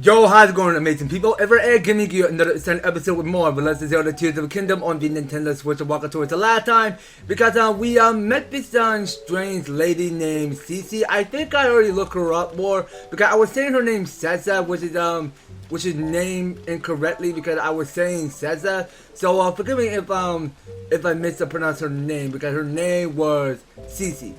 Yo, how's it going, amazing people? EverTastic giving you another extended episode with more of Legend of Zelda Tears of the Kingdom on the Nintendo Switch. Walking towards the last time because we met this strange lady named Cece. I think I already looked her up more because I was saying her name Cece, which is named incorrectly because I was saying Cece. So forgive me if I mispronounced her name because her name was Cece.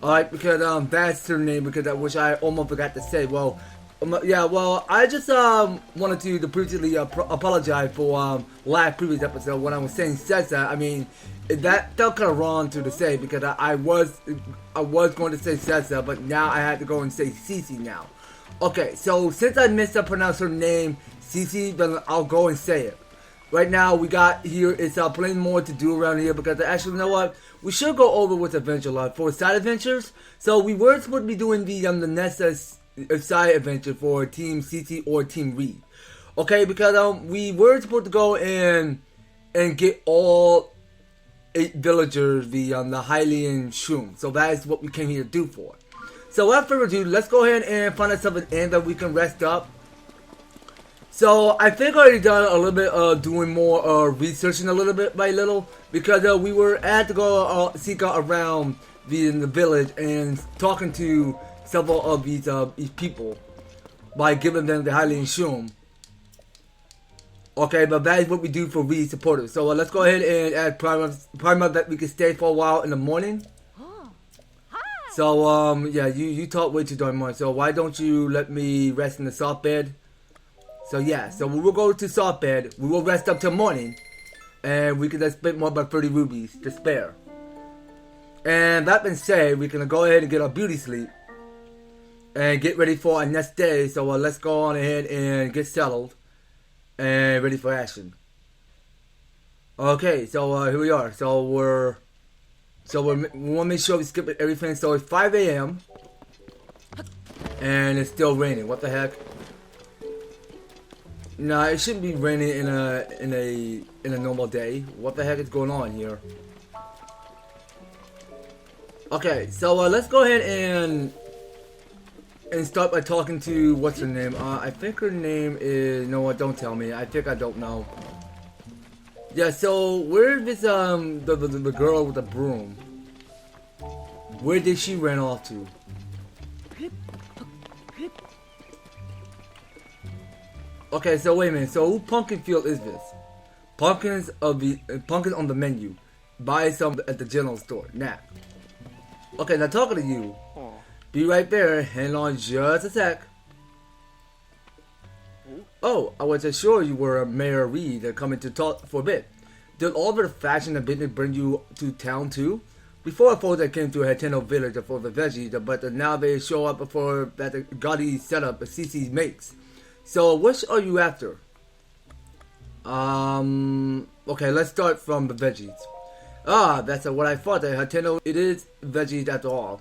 Alright, because that's her name because which I almost forgot to say. Well, I just wanted to previously apologize for last previous episode when I was saying Cece. I mean, that felt kind of wrong to say because I was going to say Cece, but now I had to go and say Cece now. Okay, so since I mispronounced her name Cece, then I'll go and say it. Right now we got here is plenty more to do around here because actually, you know what? We should go over with adventure log for side adventures. So we were supposed to be doing the next side adventure for Team Cece or Team Reede. Okay, because we were supposed to go and get all 8 villagers the Hylian Shroom. So that is what we came here to do for. So without further ado, let's go ahead and find ourselves an inn that we can rest up. So I think I already done a little bit of doing more researching a little bit by little because we were had to go seek out around in the village and talking to several of these people by giving them the Hylian Shroom. Okay, but that is what we do for Reede supporters. So let's go ahead and add primer that we can stay for a while in the morning. So yeah, you talk way too darn much. So why don't you let me rest in the soft bed? So yeah, so we will go to soft bed. We will rest up till morning, and we can just spend more about 30 rubies to spare. And that being said, we can go ahead and get our beauty sleep and get ready for our next day. So let's go on ahead and get settled and ready for action. Okay, so here we are. So we want to make sure we skip everything. So it's 5 a.m. and it's still raining. What the heck? Nah, it shouldn't be raining in a normal day. What the heck is going on here? Okay, so let's go ahead and start by talking to what's her name. I think her name is, no, don't tell me. I think I don't know. Yeah, so where is this the girl with the broom? Where did she run off to? Okay, so wait a minute. So who pumpkin field is this? Pumpkins on the menu. Buy some at the general store. Now. Okay, now talking to you. Be right there. Hang on just a sec. Oh, I was sure you were Mayor Reede coming to talk for a bit. Did all the fashion and business bring you to town too? Before I thought I came to a Hateno village for the veggies, but now they show up for that gaudy setup Cece makes. So, what are you after? Okay, let's start from the veggies. Ah, that's what I thought. Hateno, it is veggies after all.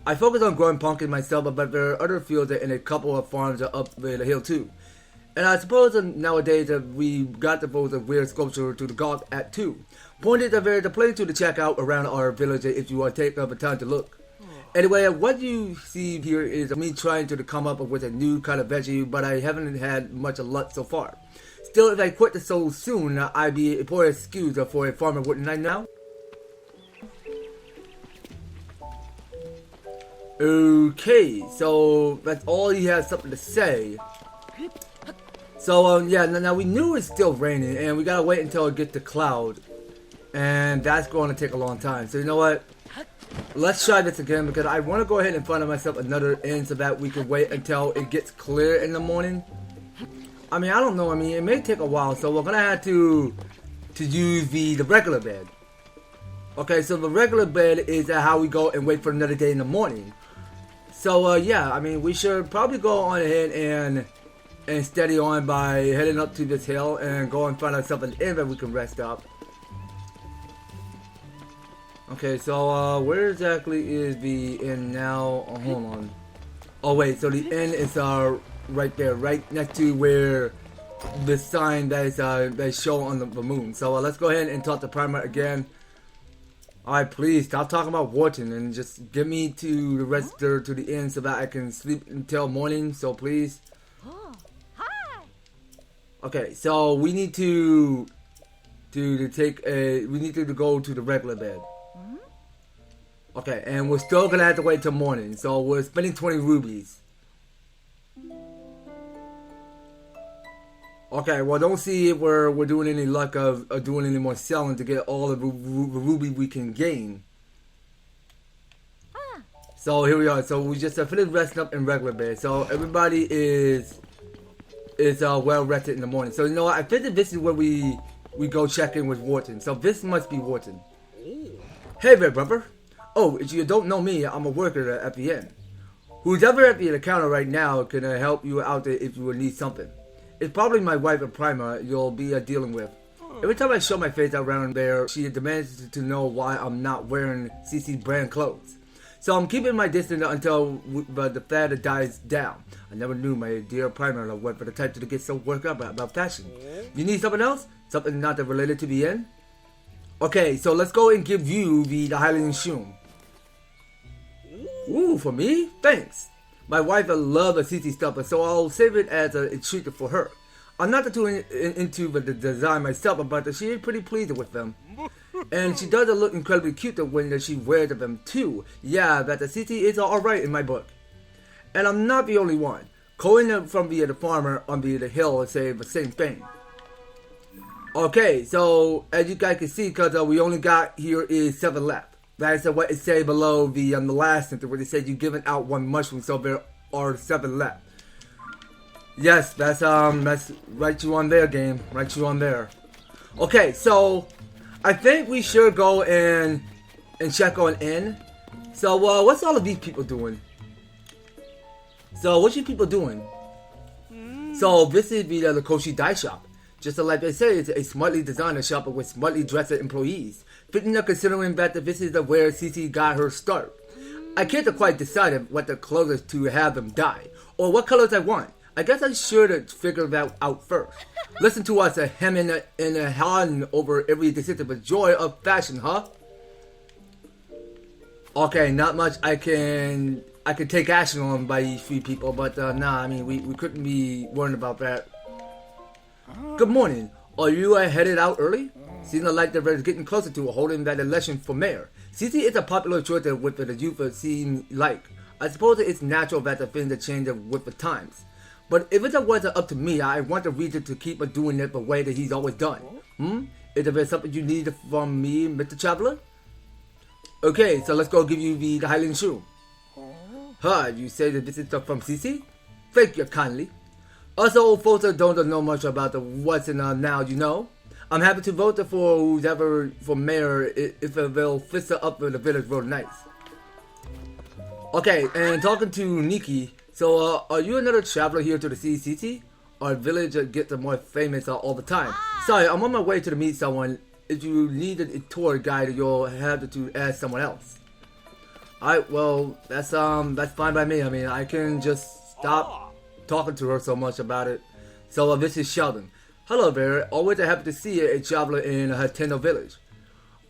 I focus on growing pumpkin myself, but there are other fields and a couple of farms up the hill too. And I suppose nowadays we got to pose a weird sculpture to the god at too. Point is that there's a place to check out around our village if you want to take the time to look. Anyway, what you see here is me trying to come up with a new kind of veggie, but I haven't had much luck so far. Still, if I quit so soon, I'd be a poor excuse for a farmer, wouldn't I now? Okay, so that's all he has something to say. So, yeah, now we knew it's still raining, and we gotta wait until it gets to cloud. And that's going to take a long time. So, you know what? Let's try this again because I want to go ahead and find myself another inn so that we can wait until it gets clear in the morning. I mean, I don't know. I mean, it may take a while, so we're gonna have to use the regular bed. Okay, so the regular bed is how we go and wait for another day in the morning. So yeah, I mean, we should probably go on ahead and steady on by heading up to this hill and go and find ourselves an inn that we can rest up. Okay, so where exactly is the inn now? Oh, hold on. Oh wait, so the inn is right there, right next to where the sign that is they show on the moon. So let's go ahead and talk to Primer again. Alright, please stop talking about Wharton and just get me to the register to the inn so that I can sleep until morning. So please. Okay, so we need to take a. We need to go to the regular bed. Okay, and we're still gonna have to wait till morning. So we're spending 20 rubies. Okay, well, don't see if we're doing any luck of doing any more selling to get all the ruby we can gain. So here we are. So we just finished resting up in regular bed. So everybody is well rested in the morning. So you know what? I think that this is where we go check in with Wharton. So this must be Wharton. Hey there, brother. Oh, if you don't know me, I'm a worker at the inn. Who's ever at the counter right now can help you out there if you would need something. It's probably my wife and Prima you'll be dealing with. Every time I show my face around there, she demands to know why I'm not wearing CC brand clothes. So I'm keeping my distance until the fad dies down. I never knew my dear Prima was for the type to get so worked up about fashion. You need something else? Something not related to the inn? Okay, so let's go and give you the Hylian Shroom. Ooh, for me? Thanks. My wife loves the CC stuff, so I'll save it as a treat for her. I'm not too into the design myself, but she is pretty pleased with them. And she does look incredibly cute when she wears them too. Yeah, that the CC is alright in my book. And I'm not the only one. Koyin from the farmer on the hill say the same thing. Okay, so as you guys can see, because we only got here is 7 left. That's what it says below the last sentence where it says you've given out 1 mushroom, so there are 7 left. Yes, that's right you on there, game. Right you on there. Okay, so I think we should go and check on in. So what's all of these people doing? So what's you people doing? So this is the Koshi Dye Shop. Just like they say, it's a smartly designed shop with smartly dressed employees. Fitting up considering that this is where Cece got her start. I can't quite decide what the colors to have them dye, or what colors I want. I guess I should figure that out first. Listen to us hemming and hawing over every decision with joy of fashion, huh? Okay, not much I can take action on by these 3 people, but nah, I mean we couldn't be worrying about that. Good morning. Are you headed out early? Seems like they're getting closer to holding that election for mayor. Cece is a popular choice with the youth seem like. I suppose it's natural that the things change with the times. But if it was up to me, I want the Reede to keep doing it the way that he's always done. Is there something you need from me, Mr. Traveler? Okay, so let's go give you the Hylian Shroom. Huh, you say that this is stuff from Cece? Thank you kindly. Us old folks don't know much about what's in now, you know. I'm happy to vote for who's ever for mayor if they'll fix up the village real nice. Okay, and talking to Nikki, so are you another traveler here to the CCC? Our village gets more famous all the time. Sorry, I'm on my way to meet someone. If you need a tour guide, you'll have to ask someone else. Alright, well, that's fine by me. I mean, I can just stop talking to her so much about it. So this is Sheldon. Hello there, always happy to see a traveler in Hateno village.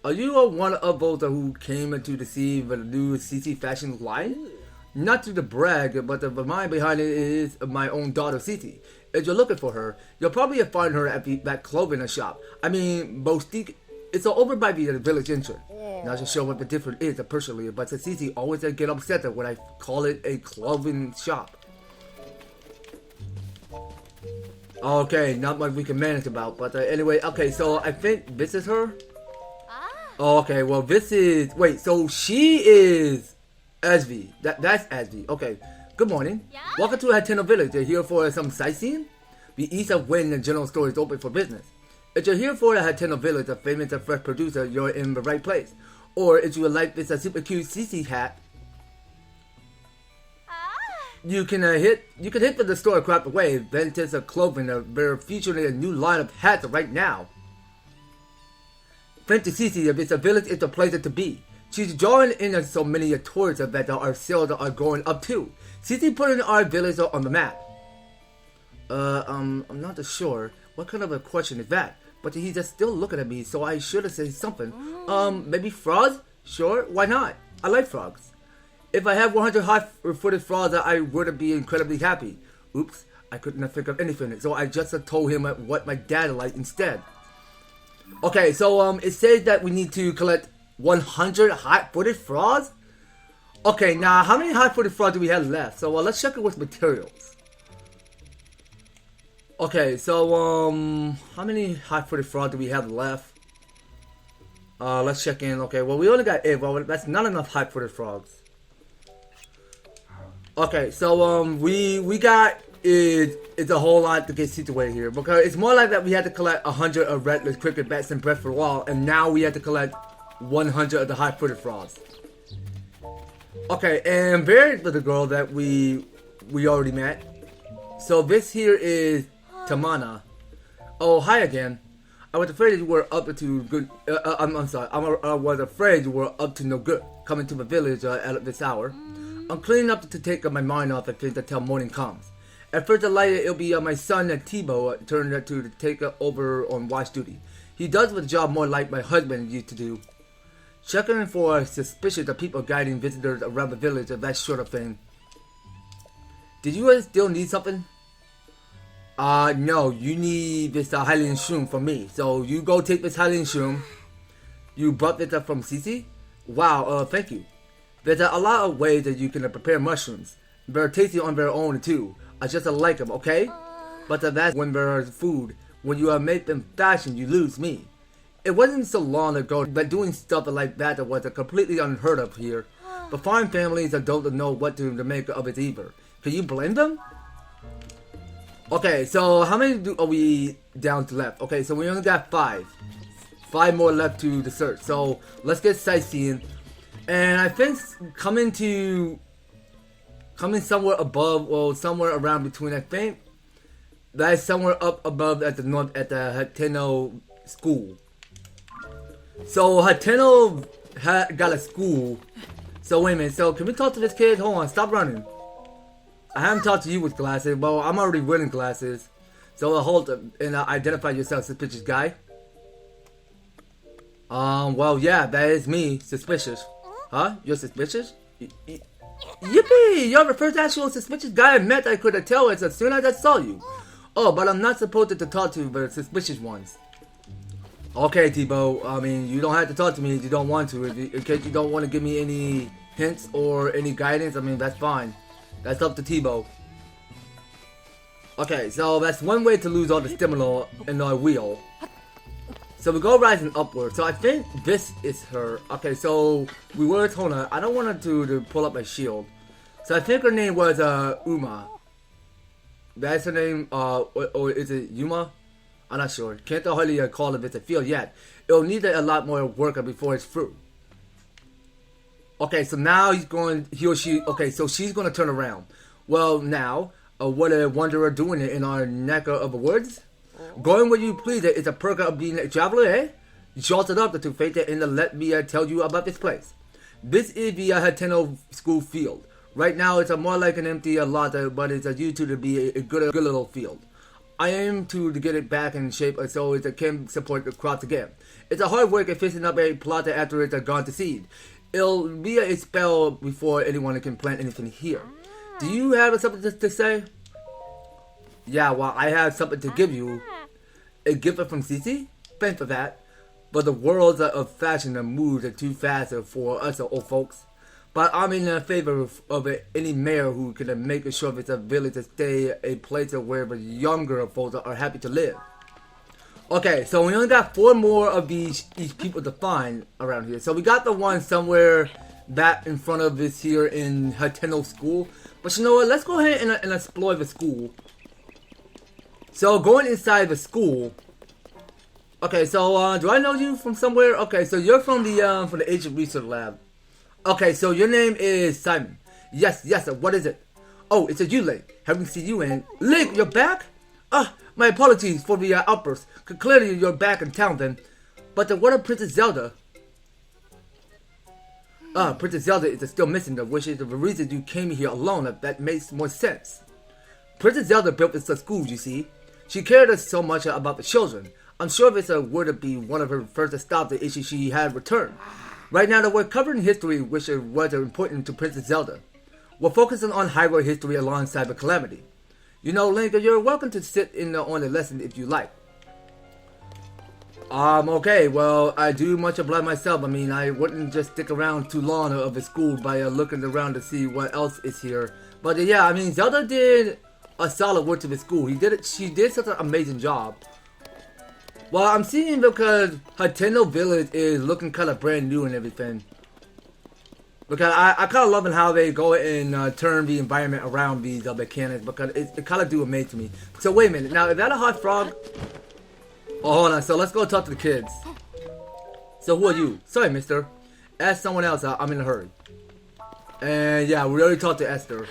Are you one of those who came to see the new CC fashion line? Not to the brag, but the mind behind it is my own daughter Cece. If you're looking for her, you'll probably find her at that clothing shop. I mean, boutique. It's over by the village entrance. Not to show what the difference is personally, but Cece always get upset when I call it a clothing shop. Okay, not much we can manage about, but anyway, okay, so I think this is her? Oh, okay, well this is, wait, so she is Asvi, that's Asvi, okay. Good morning. Welcome to Hateno Village. You're here for some sightseeing? The East of Wind and General Store is open for business. If you're here for the Hateno Village, a famous and fresh producer, you're in the right place. Or if you would like this super cute CC hat, you can hit for the store across the way. Vintage clothing. They're featuring a new line of hats right now. Friend to Cece, if it's a village, it's a place to be. She's drawing in so many tourists that our sales are going up too. Cece putting our village on the map. I'm not sure. What kind of a question is that? But he's just still looking at me, so I should have said something. Maybe frogs? Sure, why not? I like frogs. If I had 100 hot-footed frogs, I would be incredibly happy. Oops, I couldn't think of anything. So I just told him what my dad liked instead. Okay, so it says that we need to collect 100 hot-footed frogs. Okay, now how many hot-footed frogs do we have left? So let's check it with materials. Okay, so how many hot-footed frogs do we have left? Let's check in. Okay, well we only got 8. Well, that's not enough hot-footed frogs. Okay, so we got it's a whole lot to get situated here, because it's more like that we had to collect 100 of redless cricket bats and breath for a while, and now we had to collect 100 of the hot-footed frogs. Okay, and there's the girl that we already met. So this here is Tamana. Oh, hi again. I was afraid you were up to good. I'm sorry. I was afraid you were up to no good coming to the village at this hour. I'm cleaning up to take my mind off the things until morning comes. At first, it'll be my son Thibaut turned to take over on watch duty. He does the job more like my husband used to do. Checking for suspicious of people guiding visitors around the village and that sort of thing. Did you guys still need something? No, you need this Hylian Shroom from me. So you go take this Hylian Shroom. You brought this up from Cece? Wow, thank you. There's a lot of ways that you can prepare mushrooms. They're tasty on their own too. I just like them, okay? But that's when there's food. When you make them fashion, you lose me. It wasn't so long ago that doing stuff like that was completely unheard of here. But farm families don't know what to make of it either. Can you blame them? Okay, so how many are we down to left? Okay, so we only got 5. 5 more left to the search. So let's get sightseeing. And I think coming somewhere above, or somewhere around between, I think that's somewhere up above at the north at the Hateno school. So Hateno got a school. So wait a minute, so can we talk to this kid? Hold on, stop running. I haven't talked to you with glasses. Well, I'm already wearing glasses. So hold up and identify yourself, suspicious guy. Well, yeah, that is me, suspicious. Huh? You're suspicious? Yippee! You're the first actual suspicious guy I met. I could tell it as soon as I saw you. Oh, but I'm not supposed to talk to the suspicious ones. Okay, Thibaut. I mean, you don't have to talk to me if you don't want to. In case you don't want to give me any hints or any guidance, I mean, that's fine. That's up to Thibaut. Okay, so that's one way to lose all the stamina in our wheel. So we go rising upward. So I think this is her. Okay, so we were told her. I don't want her to pull up my shield. So I think her name was Uma. That's her name. Or is it Yuma? I'm not sure. Can't hardly call it a field yet. It'll need a lot more work before it's through. Okay, so now he or she. Okay, so she's going to turn around. Well, now, what a wanderer doing it in our neck of the woods. Going where you please it is a perk of being a traveler, eh? You jolted up to fate it and let me tell you about this place. This is the Hateno school field. Right now, it's more like an empty lot, but it's used to be a good little field. I aim to get it back in shape so it can support the crops again. It's a hard work at fixing up a plot after it's gone to seed. It'll be a spell before anyone can plant anything here. Do you have something to say? Yeah, well, I have something to give you. A gift from Cece? Thanks for that. But the worlds of fashion and moods are too fast for us old folks. But I'm in favor of any mayor who can make sure it's a village to stay a place where the younger folks are happy to live. Okay, so we only got 4 more of these people to find around here. So we got the one somewhere back in front of us here in Hateno School. But you know what? Let's go ahead and explore the school. So going inside the school. Okay, so do I know you from somewhere? Okay, so you're from the Ancient Research Lab. Okay, so your name is Simon. Yes, what is it? Oh, it's a you, Link. Haven't seen you in. Link, you're back? My apologies for the outburst. Clearly you're back in town then. But what of Princess Zelda? Princess Zelda is still missing, which is the reason you came here alone. That makes more sense. Princess Zelda built this school, you see. She cared us so much about the children. I'm sure this were to be one of her first to stop the issue she had returned. Right now, we're covering history which was important to Princess Zelda. We're focusing on Hyrule history alongside the Calamity. You know, Link, you're welcome to sit in on the lesson if you like. Okay, well, I do much oblige myself. I mean, I wouldn't just stick around too long of the school by looking around to see what else is here. But yeah, I mean, Zelda did a solid work to the school. She did such an amazing job. Well, I'm seeing because Hateno Village is looking kind of brand new and everything. Because I kind of loving how they go and turn the environment around these mechanics, because it kind of do amaze to me. So wait a minute, now is that a hot frog? Oh, hold on. So let's go talk to the kids. So who are you? Sorry, mister. Ask someone else. I'm in a hurry. And yeah, we already talked to Esther.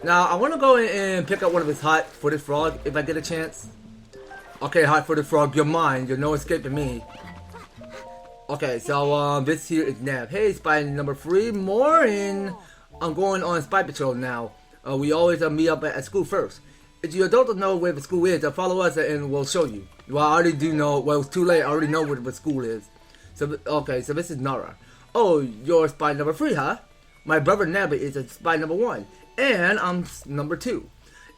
Now, I want to go in and pick up one of his hot-footed frog if I get a chance. Okay, hot-footed frog, you're mine. You're no escaping me. Okay, so this here is Nav. Hey, spy number 3. Morning. I'm going on spy patrol now. We always meet up at school first. If you don't know where the school is, follow us and we'll show you. Well, I already do know. Well, it's too late. I already know where the school is. So, okay, so this is Nara. Oh, you're spy number 3, huh? My brother Nabbit is a spy number 1. And I'm number 2.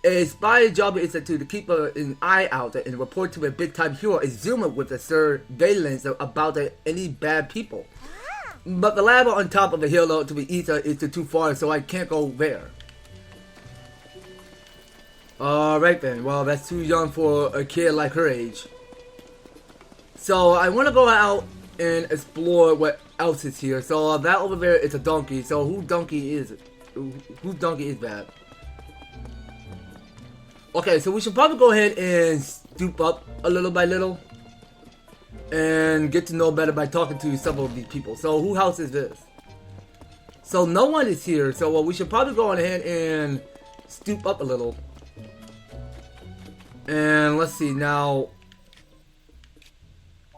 A spy job is to keep an eye out and report to a big-time hero assuming with a surveillance about any bad people. But the lab on top of the hill to the east is too far, so I can't go there. Alright then, well that's too young for a kid like her age. So I want to go out and explore what else is here. So that over there is a donkey. So whose donkey is it? Whose donkey is that? Okay, so we should probably go ahead and stoop up a little by little. And get to know better by talking to several of these people. So whose house is this? So no one is here. So we should probably go on ahead and stoop up a little. And let's see, now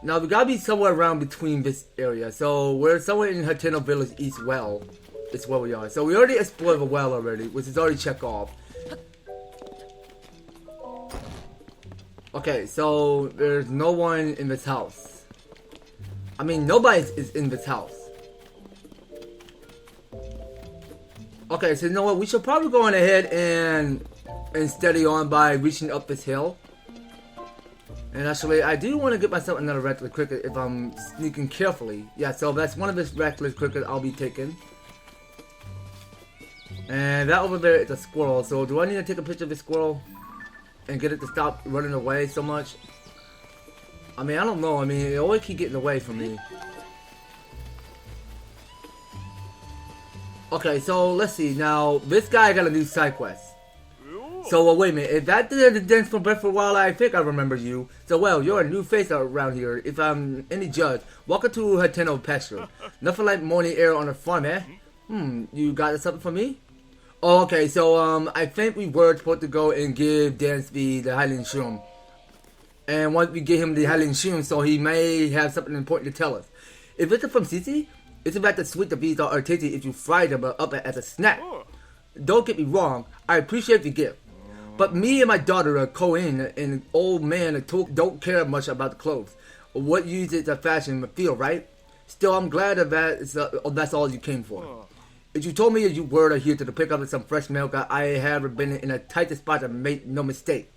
we gotta be somewhere around between this area. So we're somewhere in Hateno Village East Well. It's where we are. So we already explored the well already, which is already checked off. Okay, so there's no one in this house. I mean, nobody is in this house. Okay, so you know what? We should probably go on ahead and steady on by reaching up this hill. And actually, I do want to get myself another reckless cricket if I'm sneaking carefully. Yeah, so that's one of this reckless cricket I'll be taking. And that over there is a squirrel. So do I need to take a picture of this squirrel and get it to stop running away so much? I mean, I don't know. I mean, it always keep getting away from me. Okay, so let's see. Now, this guy got a new side quest. So, wait a minute, if that did the dance from Breath of the Wild, I think I remember you. So, well, you're a new face around here. If I'm any judge, welcome to Hateno Pasture. Nothing like morning air on a farm, eh? You got something for me? Oh, okay, so, I think we were supposed to go and give Dantz the Hylian Shroom. And once we get him the Hylian Shroom, so he may have something important to tell us. If it's from Cece, it's about the sweet the bees are tasty if you fry them up as a snack. Don't get me wrong, I appreciate the gift. But me and my daughter, Koyin, and an old man, don't care much about the clothes. What uses a fashion feel, right? Still, I'm glad that's all you came for. If you told me you were here to pick up some fresh milk, I have been in a tight spot and made no mistake.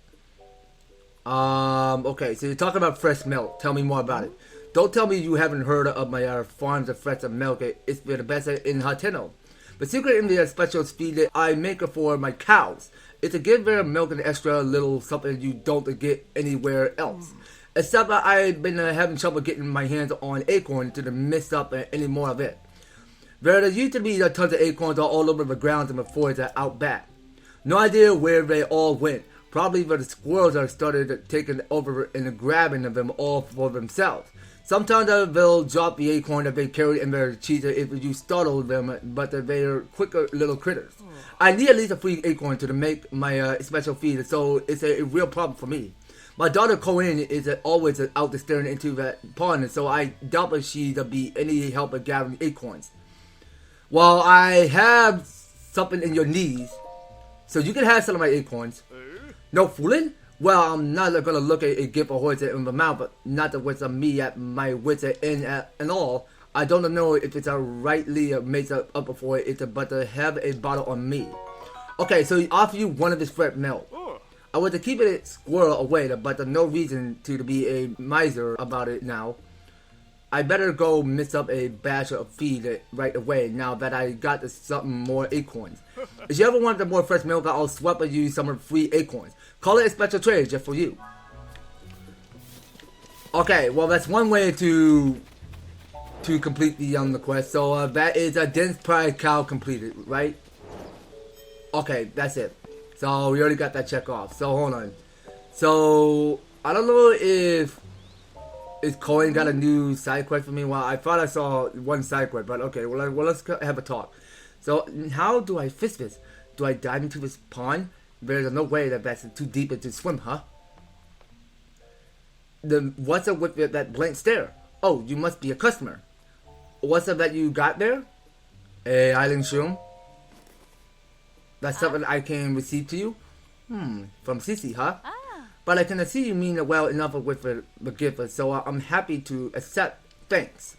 Okay, so you're talking about fresh milk. Tell me more about it. Don't tell me you haven't heard of my farms of fresh milk. It's the best in Hateno. The secret in the special feed that I make for my cows is to give their milk an extra little something you don't get anywhere else. Except I've been having trouble getting my hands on acorn to mix up any more of it. There used to be tons of acorns all over the grounds and the forests out back. No idea where they all went. Probably where the squirrels are started taking over and grabbing them all for themselves. Sometimes they'll drop the acorn that they carry in their cheeks if you startle them, but they're quicker little critters. I need at least a free acorn to make my special feed, so it's a real problem for me. My daughter Koyin is always out there staring into that pond, so I doubt that she'll be any help at gathering acorns. Well, I have something in your knees, so you can have some of my acorns. No fooling? Well, I'm not gonna look at a gift a horse in the mouth, but not the wits of me at my wits end and all. I don't know if it's a rightly made up for it, but to have a bottle on me. Okay, so he offered you one of his fresh milk. I was to keep it squirrel away, but there's no reason to be a miser about it now. I better go mix up a batch of feed right away now that I got something more acorns. If you ever wanted more fresh milk, I'll swap with you some free acorns. Call it a special trade just for you. Okay, well that's one way to complete the quest. So that is a dense pride cow completed, right? Okay, that's it. So we already got that check off. So hold on. So I don't know if Koyin got a new side quest for me. Well, I thought I saw one side quest, but okay. Well, let's have a talk. So how do I fix this? Do I dive into this pond? There's no way that's too deep to swim, huh? What's up with that blank stare? Oh, you must be a customer. What's up that you got there? A Hylian Shroom. That's something I can receive to you? From Cece, huh? But I can see you mean it well enough with the gift, so I'm happy to accept. Thanks.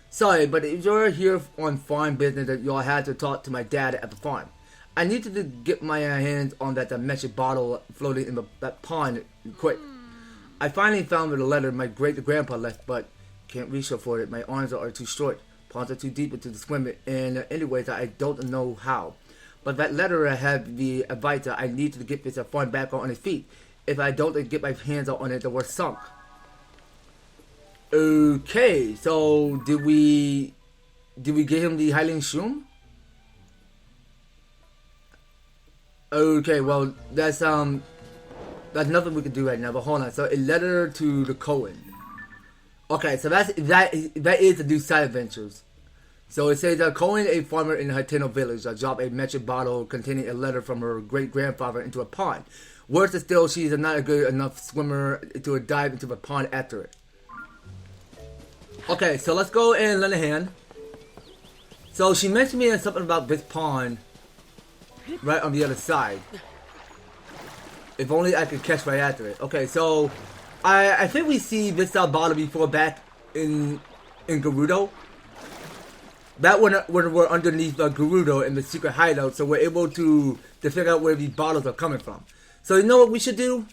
Sorry, but if you're here on farm business, you'll have to talk to my dad at the farm. I need to get my hands on that measured bottle floating in that pond quick. I finally found the letter my great-grandpa left, but can't reach for it. My arms are too short. Ponds are too deep to swim it, and anyways, I don't know how. But that letter had the advice I need to get this farm back on his feet. If I don't get my hands on it, we're sunk. Okay, so did we get him the Hylian Shroom? Okay, well that's nothing we can do right now. But hold on. So a letter to the Koyin. Okay, so that is the new side adventures. So it says Koyin, a farmer in Hateno village, dropped a measured bottle containing a letter from her great-grandfather into a pond. Worse still, she is not a good enough swimmer to dive into the pond after it. Okay, so let's go and lend a hand. So she mentioned me something about this pond right on the other side. If only I could catch right after it. Okay, so I think we see this bottle before back in Gerudo. That when we're underneath Gerudo in the secret hideout, so we're able to figure out where these bottles are coming from. So you know what we should do?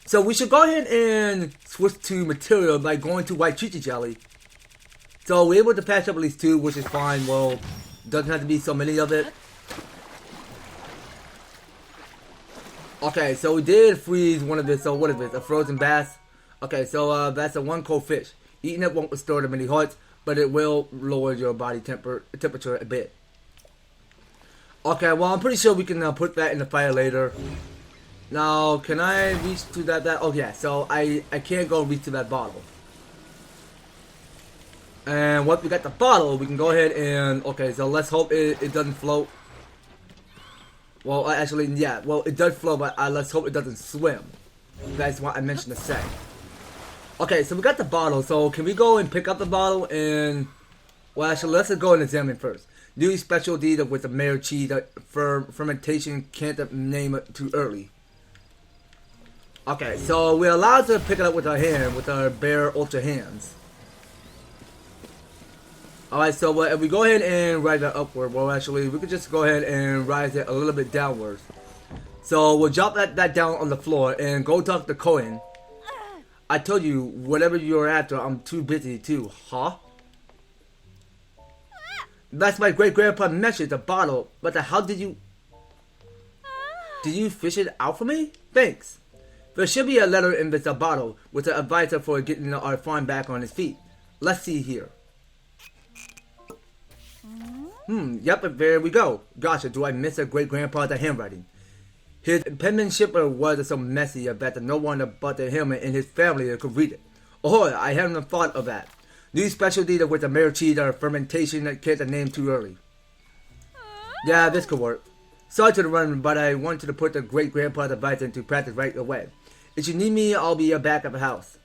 So we should go ahead and switch to material by going to White Chichi Jelly. So we're able to patch up at least 2, which is fine. Well, doesn't have to be so many of it. Okay, so we did freeze one of this. So what is this? A frozen bass? Okay, so that's a 1 cold fish. Eating it won't restore the many hearts, but it will lower your body temperature a bit. Okay, well I'm pretty sure we can put that in the fire later. Now, can I reach to that? Oh yeah, so I can't go reach to that bottle. And once we got the bottle, we can go ahead and okay. So let's hope it doesn't float. Well, actually, yeah. Well, it does float, but let's hope it doesn't swim. That's what I mentioned to say. Okay, so we got the bottle. So can we go and pick up the bottle and? Well, actually, let's just go and examine first. New specialty with the mare cheese fermentation. Can't name it too early. Okay, so we're allowed to pick it up with our hand, with our bare ultra hands. Alright, so if we go ahead and rise it upward, well actually, we could just go ahead and rise it a little bit downwards. So we'll drop that down on the floor and go talk to Koyin. I told you, whatever you're after, I'm too busy too, huh? That's my great-grandpa mentioned the bottle, but how did you... Did you fish it out for me? Thanks. There should be a letter in this bottle with an advisor for getting our farm back on his feet. Let's see here. Yep, there we go. Gotcha, do I miss a great-grandpa's handwriting? His penmanship was so messy that no one but him and his family could read it. Oh, I hadn't thought of that. New specialty with the mare cheese fermentation that can't name too early. Yeah, this could work. Sorry to the run, but I wanted to put the great-grandpa's advice into practice right away. If you need me, I'll be back at the house.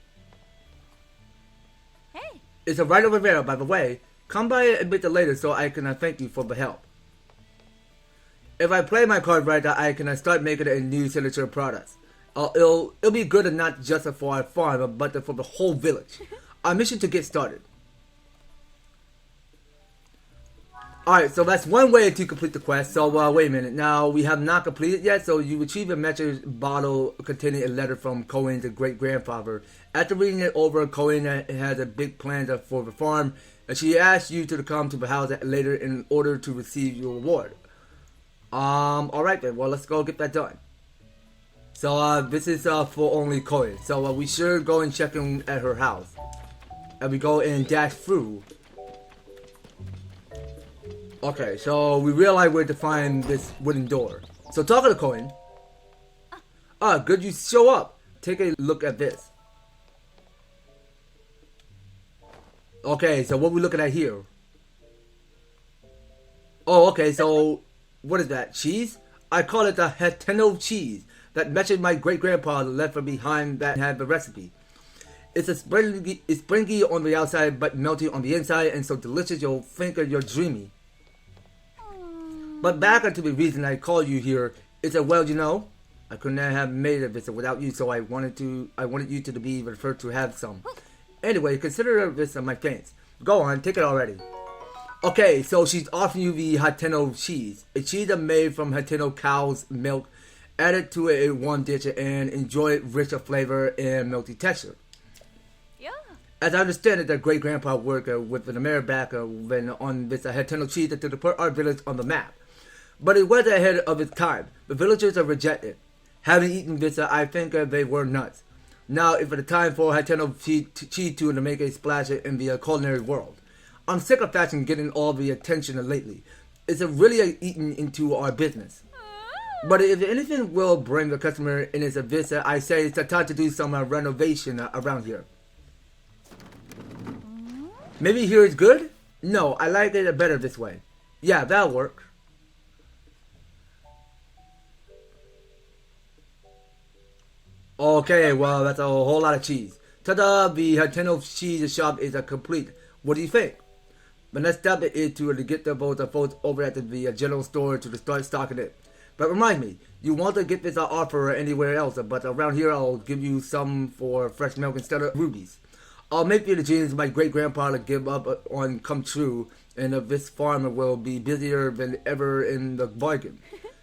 Hey. It's right over there, by the way. Come by a bit later so I can thank you for the help. If I play my card right, I can start making a new signature products. It'll be good not just for our farm, but for the whole village. Our mission to get started. Alright, so that's one way to complete the quest. So, wait a minute. Now, we have not completed yet. So, you retrieve a message bottle containing a letter from Koyin's great-grandfather. After reading it over, Koyin has a big plan for the farm. And she asks you to come to the house later in order to receive your reward. Alright then. Well, let's go get that done. So, this is for only Koyin. So, we should go and check in at her house. And we go and dash through. Okay, so we realize where to find this wooden door. So talking to Koyin. Good you show up. Take a look at this. Okay, so what we looking at here? Oh, okay, so what is that? Cheese? I call it the Heteno cheese. That message my great-grandpa left behind that had the recipe. It's springy on the outside but melty on the inside and so delicious you'll think you're dreamy. But back to the reason I called you here is that, well, you know, I couldn't have made a visit without you, so I wanted you to be the first to have some. Anyway, consider this my thanks. Go on, take it already. Okay, so she's offering you the Heteno cheese. A cheese made from Heteno cow's milk, added to it in one dish and enjoy it richer flavor and melty texture. Yeah. As I understand it, their great-grandpa worked with an American when on this Heteno cheese to put our village on the map. But it was ahead of its time. The villagers are rejected. Having eaten this, I think they were nuts. Now it's the time for Heteno cheese to make a splash in the culinary world. I'm sick of fashion getting all the attention lately. It's really eating into our business. But if anything will bring the customer in as a visit, I say it's time to do some renovation around here. Maybe here is good? No, I like it better this way. Yeah, that'll work. Okay, well, that's a whole lot of cheese. Ta-da! The Heteno cheese shop is complete. What do you think? The next step is to get the folks over at the general store to start stocking it. But remind me, you want to get this offer anywhere else, but around here I'll give you some for fresh milk instead of rubies. I'll make the dreams my great-grandpa to give up on come true, and this farmer will be busier than ever in the bargain.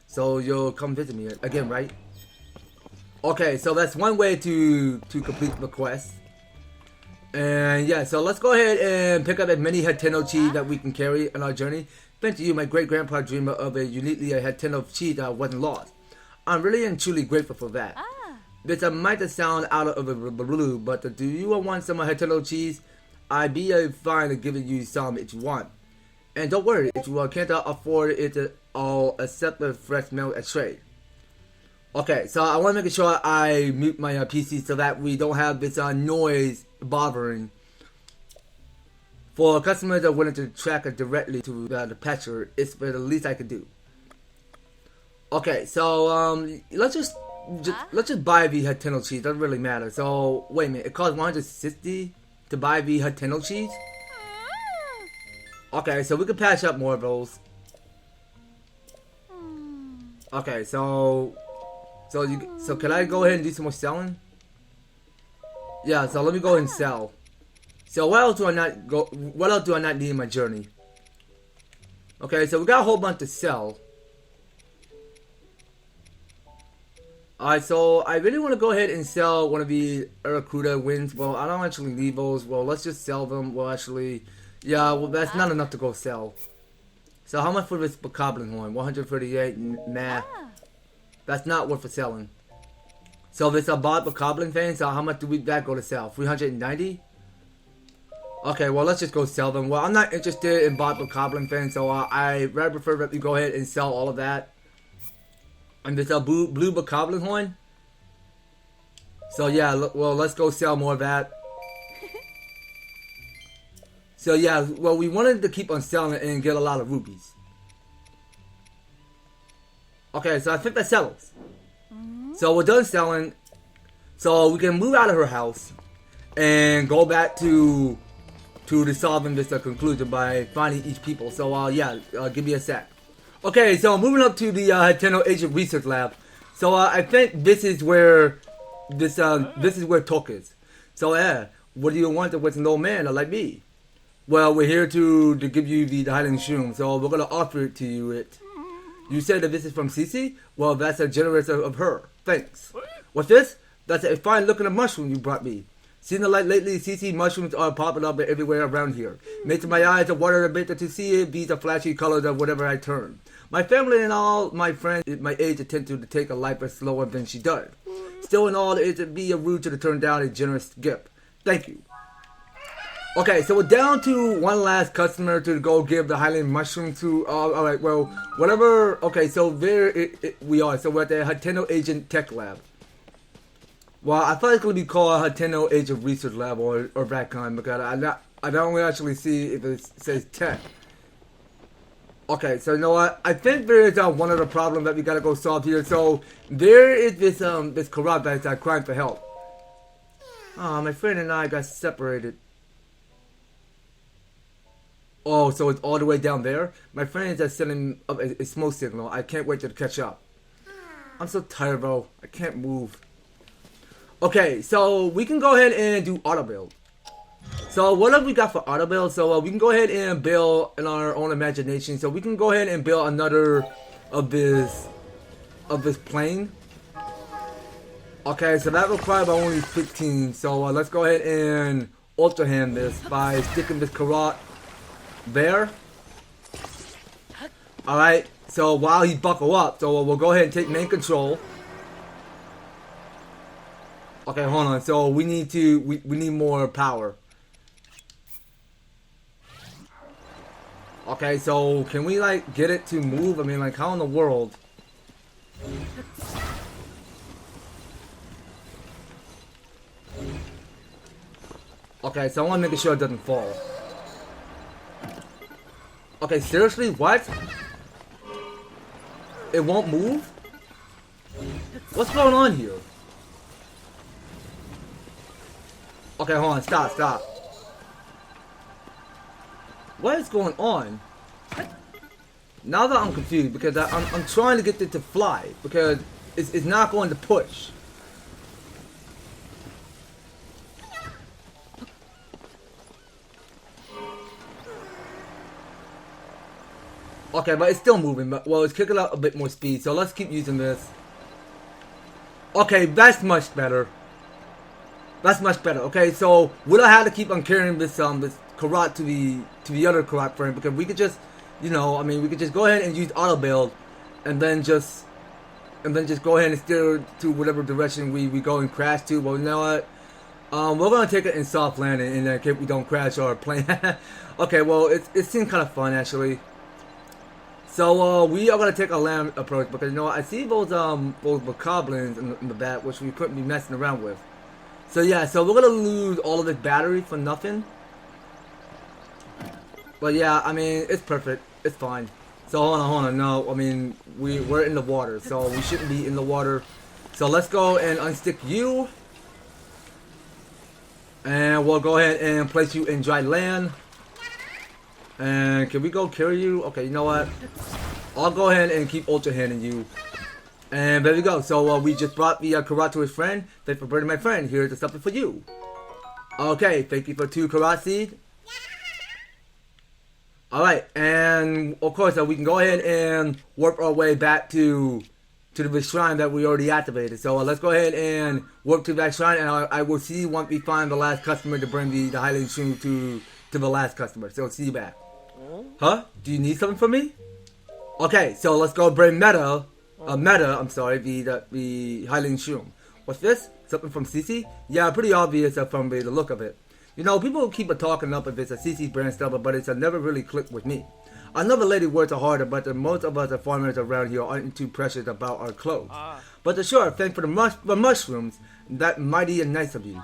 So you'll come visit me again, right? Okay, so that's one way to complete the quest. And yeah, so let's go ahead and pick up as many Heteno cheese that we can carry on our journey. Thanks to you, my great-grandpa dreamer of a uniquely Heteno cheese that wasn't lost. I'm really and truly grateful for that. This might sound out of the blue, but do you want some Heteno cheese? I'd be fine giving you some if you want. And don't worry, if you can't afford it, I'll accept the fresh milk as trade. Okay, so I want to make sure I mute my PC so that we don't have this noise bothering. For customers that are willing to track it directly to the patcher, it's the least I could do. Okay, so let's just buy the Heteno cheese. Doesn't really matter. So wait a minute, it costs 160 to buy the Heteno cheese. Okay, so we can patch up more of those. Okay, so can I go ahead and do some more selling? Yeah, so let me go ahead and sell. So what else do I not need in my journey? Okay, so we got a whole bunch to sell. Alright, so I really want to go ahead and sell one of the Urakuda wins. Well, I don't actually need those. Well, let's just sell them. Well, actually, yeah, well, that's not enough to go sell. So how much for this Bokoblin horn? 138? Nah. That's not worth for selling. So this bought Bokoblin thing, so how much do that go to sell? 390? Okay, well, let's just go sell them. Well, I'm not interested in bought Bokoblin thing, so I rather prefer that we go ahead and sell all of that. And this blue Bokoblin horn. So yeah, well, let's go sell more of that. So yeah, well, we wanted to keep on selling it and get a lot of rupees. Okay, so I think that settles. So we're done selling. So we can move out of her house and go back to resolving this conclusion by finding each people. So yeah, give me a sec. Okay, so moving up to the Heteno Agent Research Lab. So I think this is where this is where Tok is. So yeah, what do you want with an old man like me? Well, we're here to give you the Hylian Shroom, so we're gonna offer it to you. You said that this is from Cece? Well, that's a generous of her. Thanks. What's this? That's a fine looking mushroom you brought me. Seen the light lately, Cece, mushrooms are popping up everywhere around here. Makes my eyes water a bit to see it be the flashy colors of whatever I turn. My family and all my friends at my age tend to take a life slower than she does. Still in all, it'd be rude to turn down a generous gift. Thank you. Okay, so we're down to one last customer to go give the Hylian mushroom to. Alright, well, whatever. Okay, so there we are. So we're at the Hateno Agent Tech Lab. Well, I thought it's going to be called Hateno Agent Research Lab or that kind because I don't actually see if it says tech. Okay, so you know what? I think there is one other problem that we gotta go solve here. So there is this corrupt that's crying for help. Oh, my friend and I got separated. Oh, so it's all the way down there? My friend is just sending up a smoke signal. I can't wait to catch up. I'm so tired, bro. I can't move. Okay, so we can go ahead and do auto build. So what have we got for auto build? So we can go ahead and build in our own imagination. So we can go ahead and build another of this plane. Okay, so that requires only 15. So let's go ahead and ultra hand this by sticking this carrot there. Alright, so while he buckle up, so we'll go ahead and take main control. Okay, hold on. So we need more power. Okay, so can we like get it to move? I mean, like how in the world? Okay, so I want to make sure it doesn't fall. Okay, seriously? What? It won't move? What's going on here? Okay, hold on. Stop. What is going on? Now that I'm confused because I'm trying to get it to fly because it's not going to push. Okay, but it's still moving. But well, it's kicking out a bit more speed. So let's keep using this. Okay, that's much better. That's much better. Okay, so we don't have to keep on carrying this carrot to the other carrot frame because we could just, you know, I mean, we could just go ahead and use auto build, and then just go ahead and steer to whatever direction we go and crash to. Well, you know what? We're gonna take it in soft landing in case we don't crash our plane. Okay, well, it seems kind of fun actually. So we are gonna take a land approach because you know I see those goblins in the back which we couldn't be messing around with. So yeah, so we're gonna lose all of this battery for nothing. But yeah, I mean it's perfect. It's fine. So hold on. No, I mean we're in the water, so we shouldn't be in the water. So let's go and unstick you, and we'll go ahead and place you in dry land. And can we go carry you? Okay, you know what? I'll go ahead and keep ultra handing you. And there we go. So we just brought the carrot to his friend. Thanks for bringing my friend. Here's something for you. Okay, thank you for 2 carrot seeds. Alright, and of course we can go ahead and warp our way back to the shrine that we already activated. So let's go ahead and warp to that shrine, and I will see you once we find the last customer to bring the Hylian Shroom to the last customer. So see you back. Huh? Do you need something from me? Okay, so let's go bring the Hylian Shroom. What's this? Something from Cece? Yeah, pretty obvious from the look of it. You know, people keep talking up if it's a Cece brand stuff, but it's never really clicked with me. I know the lady works harder, but most of us farmers around here aren't too precious about our clothes. But sure, thanks for the mushrooms. That's mighty and nice of you.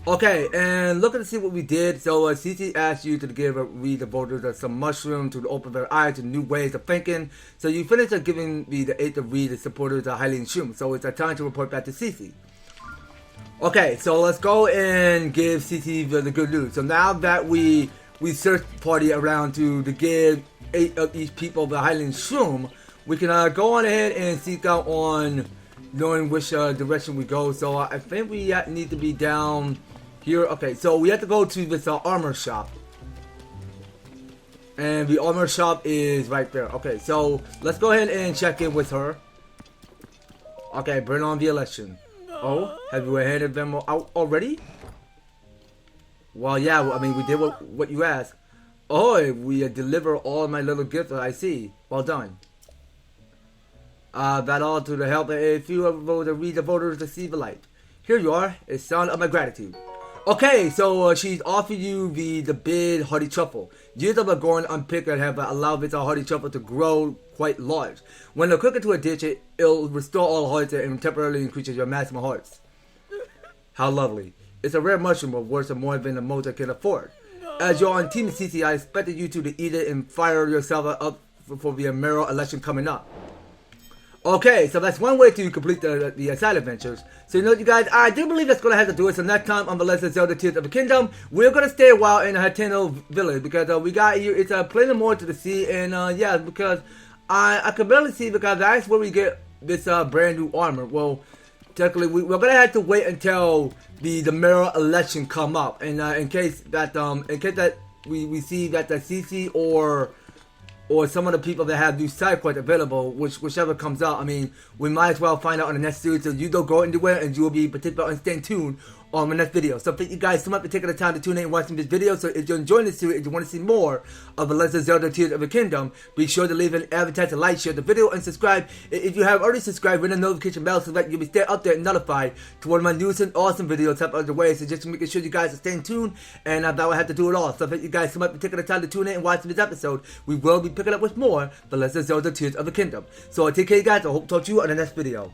Okay, and look to see what we did. So Cece asked you to give Reede the voters some mushrooms to open their eyes to new ways of thinking. So you finished giving the 8th of Reede the supporters a Hylian Shroom. So it's time to report back to Cece. Okay, so let's go and give Cece the good news. So now that we search party around to give 8 of each people the Hylian Shroom, we can go on ahead and seek out on knowing which direction we go. So I think we need to be down here. Okay, so we have to go to this armor shop. And the armor shop is right there. Okay, so let's go ahead and check in with her. Okay, burn on the election. Oh, have you handed them out already? Well, yeah, I mean, we did what you asked. Oh, we deliver all my little gifts, I see. Well done. That all to the help a few of the Reede voters receive the light. Here you are, a sign of my gratitude. Okay, so she's offered you the big hardy truffle. Years of going unpicked have allowed this hardy truffle to grow quite large. When you cook it to a dish, it'll restore all hearts and temporarily increases your maximum hearts. How lovely. It's a rare mushroom of worth more than the most can afford. As you're on Team Cece, I expected you to eat it and fire yourself up for the mayoral election coming up. Okay, so that's one way to complete the side adventures. So you know what, you guys, I do believe that's going to have to do it. So next time on the Legend of Zelda Tears of the Kingdom, we're going to stay a while in Hateno Village. Because we got here, it's plenty more to the sea. And yeah, because I can barely see, because that's where we get this brand new armor. Well, technically, we're going to have to wait until the mayoral election come up. And in case that we see that the Cece or some of the people that have new side quests available, whichever comes out, I mean, we might as well find out on the next series. So you don't go anywhere, and you will be participating and staying tuned on the next video. So thank you guys so much for taking the time to tune in and watching this video. So if you're enjoying this series, if you want to see more of the Legend of Zelda Tears of the Kingdom, be sure to leave an EverTastic, like, share the video, and subscribe. If you have already subscribed, ring the notification bell so that you'll be stay up there and notified to one of my newest and awesome videos up on the way. So just making sure you guys are staying tuned, and that will have to do it all. So thank you guys so much for taking the time to tune in and watching this episode. We will be picking up with more the Legend of Zelda Tears of the Kingdom. So take care, guys. I hope to talk to you on the next video.